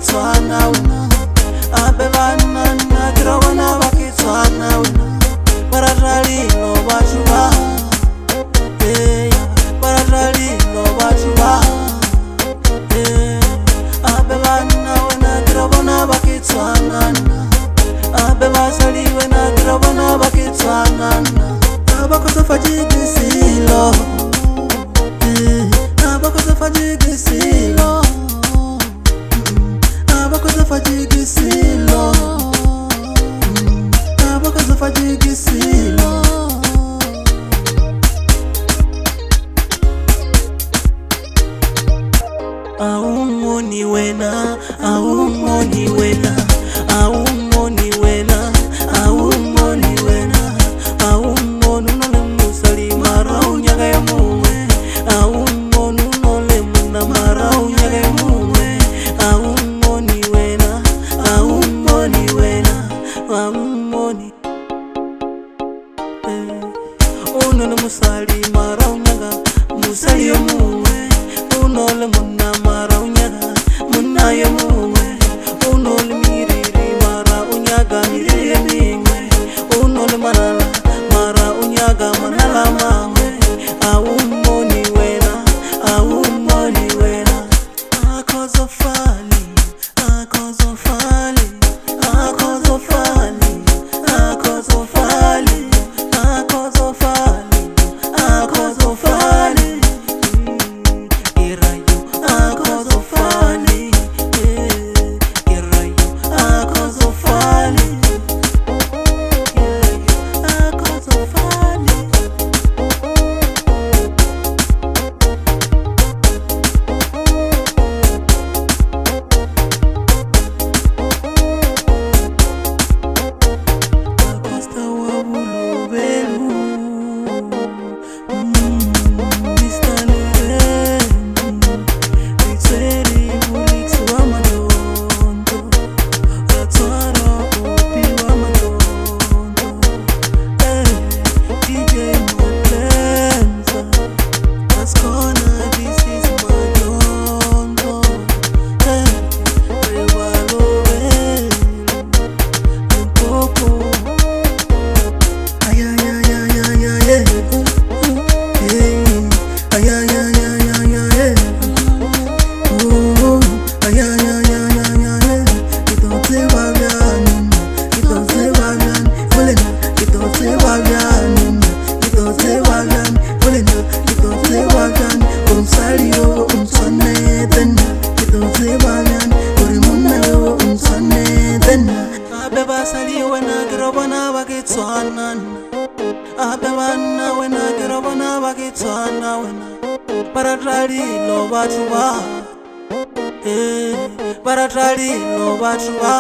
bakitswana wena abe bana na kirabona bakitswana wena baratalilo bachuba baratalilo bachuba abe bana wena kirabona bakitswana abe basali wena kirabona bakitswana abakosa fajigisilo abakosa fajigisilo abakosa fajigisilo abakosa fajigisilo aumoni wena aumoni wena aumoni wena aumoni wena aumoni nole musali marau nyaga ya muwe aumoni nole muna marau nyaga ya muwe aumoni wena aumoni wena aumoni unole musali marau nyaga musali ya muwe unole muna marau nyaga muna ya muwe unole miriri mara unyaga miriri ya mingwe unole manala mara unyaga manala mangwe aumoni wena aumoni wena akozofali akozofali akozofali akozofali akozofali akozofali irayo akozofali irayo akozofali abe basali wena kirabona bakitswana abe bana wena kirabona bakitswana wena baratalilo bachuba baratalilo bachuba